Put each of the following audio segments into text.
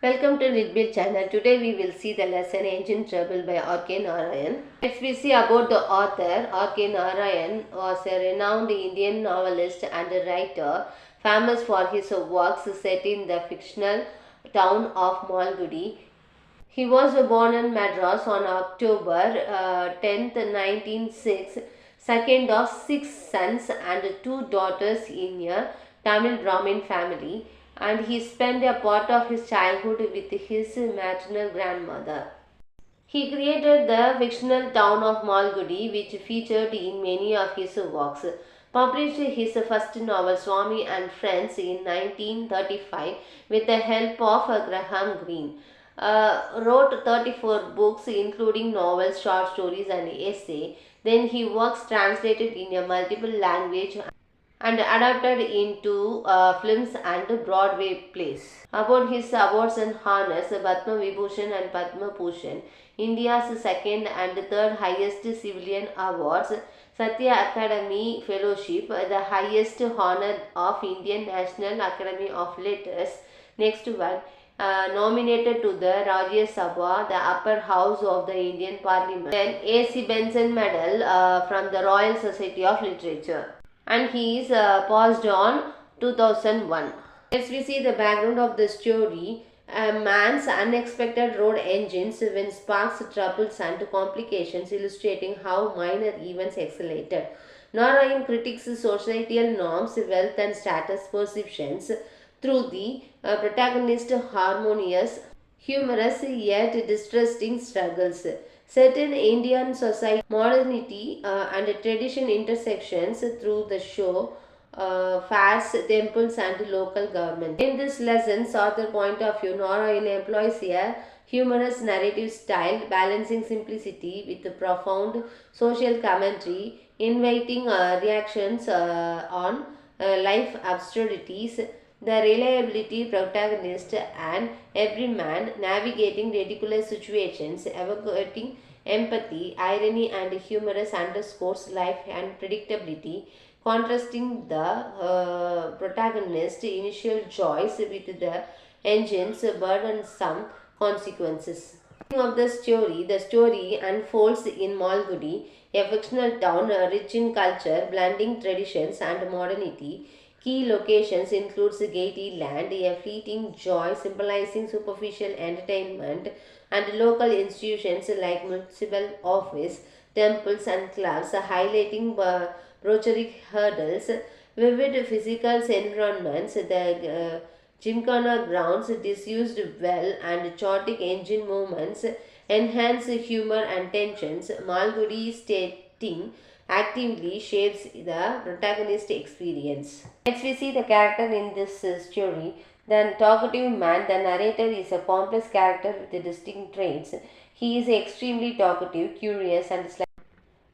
Welcome to Little channel. Today we will see the lesson Engine Trouble by R.K. Narayan. Let's we see about the author. R.K. Narayan was a renowned Indian novelist and a writer, famous for his works set in the fictional town of Malgudi. He was born in Madras on October 10th, 1906, second of six sons and two daughters in a Tamil Brahmin family, and he spent a part of his childhood with his maternal grandmother. He created the fictional town of Malgudi, which featured in many of his works. Published his first novel Swami and Friends in 1935 with the help of Graham Greene. Wrote 34 books including novels, short stories and essay. Then he works translated in a multiple language and adapted into films and Broadway plays. About his awards and honors, Padma Vibhushan and Padma Bhushan, India's second and third highest civilian awards, Satya Academy Fellowship, the highest honor of Indian National Academy of Letters. Next one, nominated to the Rajya Sabha, the upper house of the Indian Parliament. Then A.C. Benson Medal from the Royal Society of Literature. And he is passed on 2001. Let's we see the background of the story. A man's unexpected road engines when sparks troubles and complications, illustrating how minor events escalated. Narayan critiques societal norms, wealth and status perceptions through the protagonist's harmonious, humorous yet distressing struggles. Certain Indian society, modernity and tradition intersections through the show, fairs, temples and local government. In this lesson, author point of view, Narayan employs a humorous narrative style, balancing simplicity with profound social commentary, inviting reactions on life absurdities. The reliability protagonist and every man navigating ridiculous situations, evocating empathy, irony and humorous underscores life and predictability, contrasting the protagonist's initial joys with the engine's burdensome consequences. Of the story unfolds in Malgudi, a fictional town rich in culture, blending traditions and modernity. Key locations includes Gaiety Land, a fleeting joy symbolizing superficial entertainment, and local institutions like municipal office, temples and clubs, highlighting brochuric hurdles, vivid physical environments, the Gymkhana grounds disused well and chaotic engine movements enhance humor and tensions. Malgudi stating actively shapes the protagonist experience. Next we see the character in this story. The talkative man, the narrator, is a complex character with distinct traits. He is extremely talkative, curious and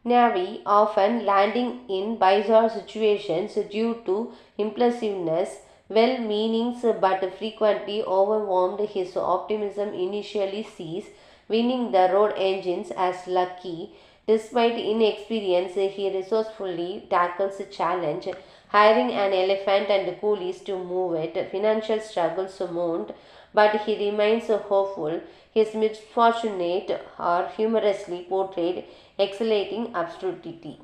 naive, often landing in bizarre situations due to impulsiveness, well-meaning but frequently overwhelmed. His optimism initially sees winning the road engines as lucky. Despite inexperience, he resourcefully tackles a challenge, hiring an elephant and coolies to move it. Financial struggles mount, but he remains hopeful. His misfortunate are humorously portrayed, exhalating absurdity.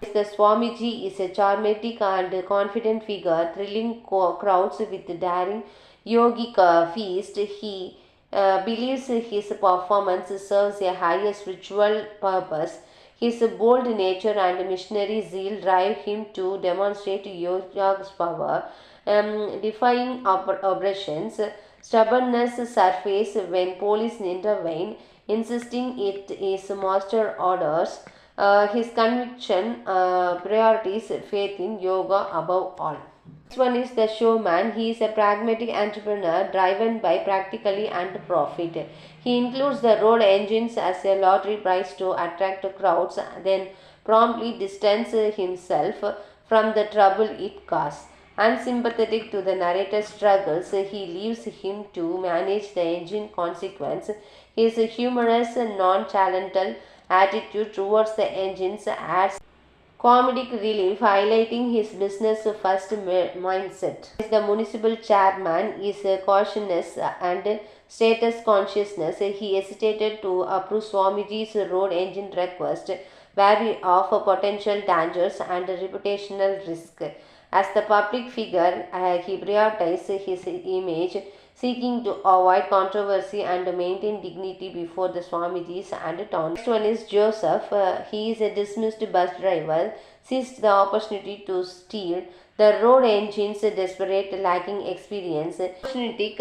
The Swamiji is a charismatic and confident figure, thrilling crowds with daring yogic feast. He believes his performance serves a higher spiritual purpose. His bold nature and missionary zeal drive him to demonstrate yoga's power, defying oppressions. Stubbornness surface when police intervene, insisting it is master orders. His conviction priorities faith in yoga above all. Next one is the showman. He is a pragmatic entrepreneur driven by practically and profit. He includes the road engines as a lottery prize to attract crowds, then promptly distance himself from the trouble it causes. Unsympathetic to the narrator's struggles, he leaves him to manage the engine consequence. His humorous, non-chalantal attitude towards the engines adds comedic relief, highlighting his business first mindset. The municipal chairman is cautious and status consciousness. He hesitated to approve Swamiji's road engine request, wary of potential dangers and reputational risk. As the public figure, he prioritized his image, seeking to avoid controversy and maintain dignity before the Swamijis and town. Next one is Joseph. He is a dismissed bus driver, seized the opportunity to steal the road engine's desperate, lacking experience. The opportunity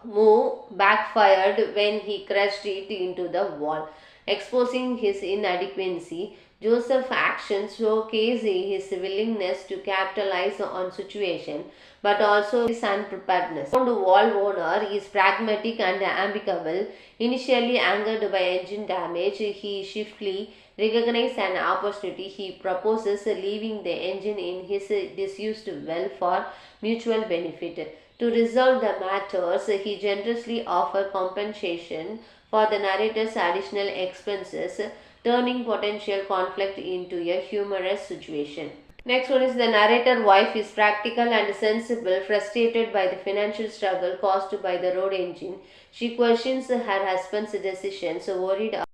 move backfired when he crashed it into the wall, exposing his inadequacy. Joseph's actions showcase his willingness to capitalize on situation, but also his unpreparedness. The wall owner is pragmatic and amicable. Initially angered by engine damage, he swiftly recognizes an opportunity. He proposes leaving the engine in his disused well for mutual benefit. To resolve the matters, he generously offers compensation for the narrator's additional expenses, turning potential conflict into a humorous situation. Next one is the narrator wife is practical and sensible, frustrated by the financial struggle caused by the road engine. She questions her husband's decisions, worried about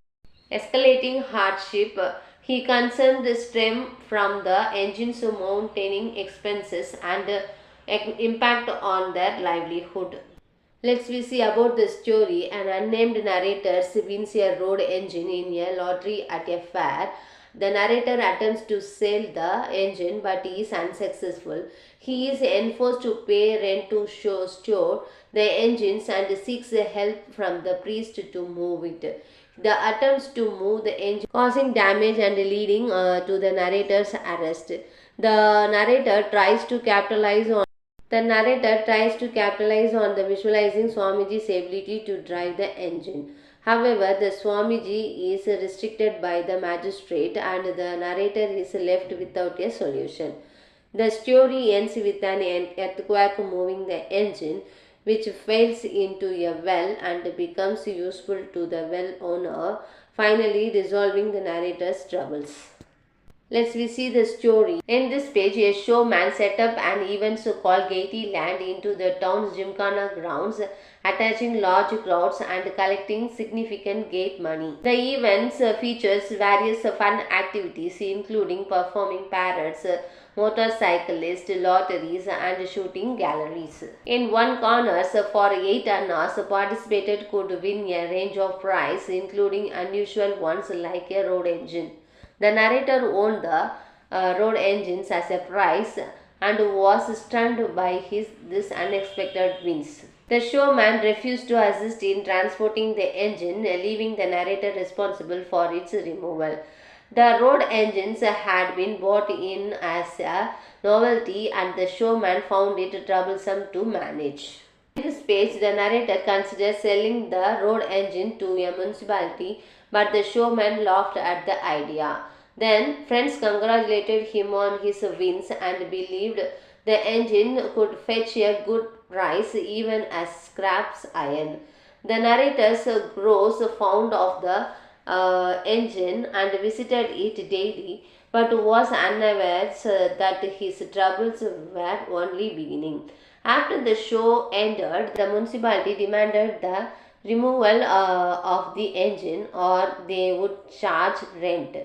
escalating hardship. He concerned stem from the engine's mounting expenses and impact on their livelihood. Let's we see about the story. An unnamed narrator wins a road engine in a lottery at a fair. The narrator attempts to sell the engine but is unsuccessful. He is enforced to pay rent to store the engines and seeks help from the priest to move it. The attempts to move the engine causing damage and leading to the narrator's arrest. The narrator tries to capitalize on the visualizing Swamiji's ability to drive the engine. However, the Swamiji is restricted by the magistrate and the narrator is left without a solution. The story ends with an earthquake moving the engine, which falls into a well and becomes useful to the well owner, finally resolving the narrator's troubles. Let's we see the story. In this page, a showman set up an event called Gaiety Land into the town's Gymkhana grounds, attaching large crowds and collecting significant gate money. The event features various fun activities including performing parades, motorcyclists, lotteries and shooting galleries. In one corner, for 8 annas participated could win a range of prizes including unusual ones like a road engine. The narrator owned the road engines as a prize and was stunned by this unexpected wins. The showman refused to assist in transporting the engine, leaving the narrator responsible for its removal. The road engines had been bought in as a novelty and the showman found it troublesome to manage. In this page, the narrator considers selling the road engine to a municipality, but the showman laughed at the idea. Then friends congratulated him on his wins and believed the engine could fetch a good price even as scraps iron. The narrator's grows fond of the engine and visited it daily, but was unaware that his troubles were only beginning. After the show ended, the municipality demanded the removal of the engine or they would charge rent.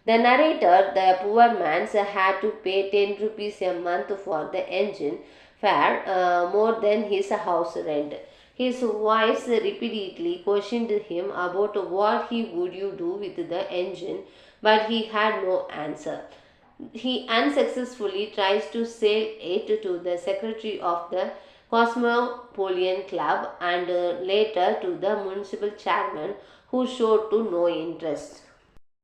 The narrator, the poor man, had to pay 10 rupees a month for the engine fare, more than his house rent. His wife repeatedly questioned him about what he would do with the engine, but he had no answer. He unsuccessfully tries to sell it to the secretary of the Cosmopolitan Club and later to the municipal chairman, who showed no interest.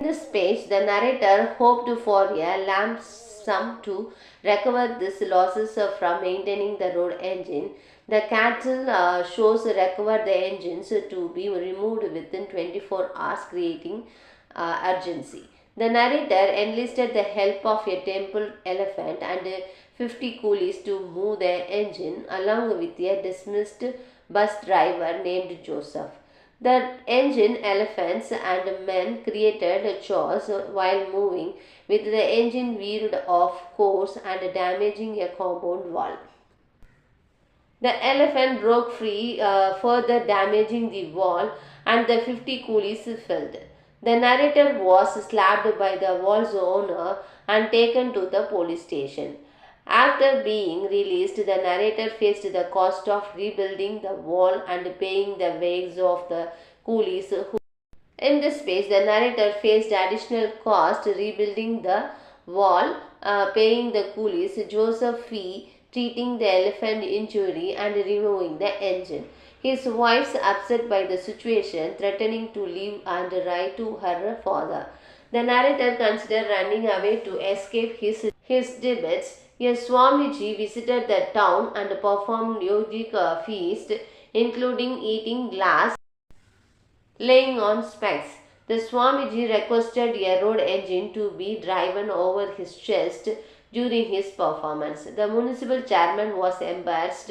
In this page, the narrator hoped for a lump sum to recover these losses from maintaining the road engine. The cattle shows recover the engines to be removed within 24 hours, creating urgency. The narrator enlisted the help of a temple elephant and 50 coolies to move the engine along with a dismissed bus driver named Joseph. The engine, elephants, and men created chores while moving, with the engine veered off course and damaging a compound wall. The elephant broke free, further damaging the wall, and the 50 coolies fled. The narrator was slapped by the wall's owner and taken to the police station. After being released, the narrator faced the cost of rebuilding the wall and paying the wages of the coolies who in this page, the narrator faced additional cost rebuilding the wall, paying the coolies, Joseph fee, treating the elephant injury, and removing the engine. His wife's upset by the situation, threatening to leave and write to her father. The narrator considered running away to escape his debts. A Swamiji visited the town and performed yogic feast, including eating glass laying on specs. The Swamiji requested a road engine to be driven over his chest during his performance. The municipal chairman was embarrassed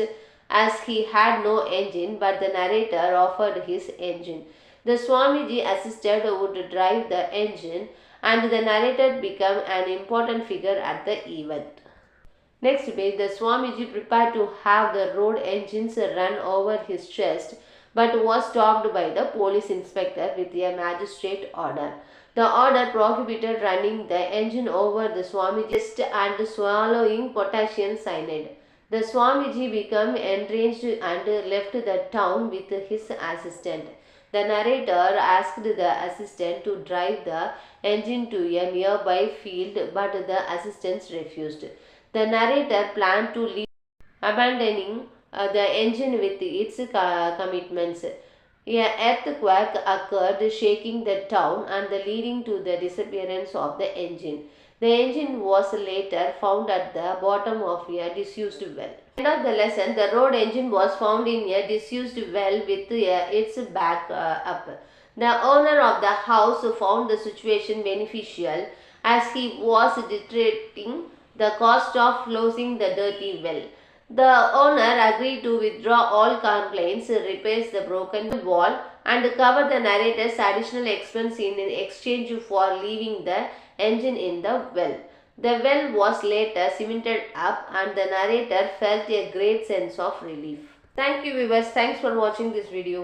as he had no engine, but the narrator offered his engine. The Swamiji assisted would drive the engine, and the narrator became an important figure at the event. Next page, the Swamiji prepared to have the road engines run over his chest, but was stopped by the police inspector with a magistrate order. The order prohibited running the engine over the Swamiji's chest and swallowing potassium cyanide. The Swamiji became enraged and left the town with his assistant. The narrator asked the assistant to drive the engine to a nearby field, but the assistant refused. The narrator planned to leave, abandoning the engine with its commitments. An earthquake occurred, shaking the town and leading to the disappearance of the engine. The engine was later found at the bottom of a disused well. End of the lesson, the road engine was found in a disused well with its back up. The owner of the house found the situation beneficial as he was deterring the cost of closing the dirty well. The owner agreed to withdraw all complaints, repairs the broken wall, and cover the narrator's additional expense in exchange for leaving the engine in the well. The well was later cemented up, and the narrator felt a great sense of relief. Thank you, viewers. Thanks for watching this video.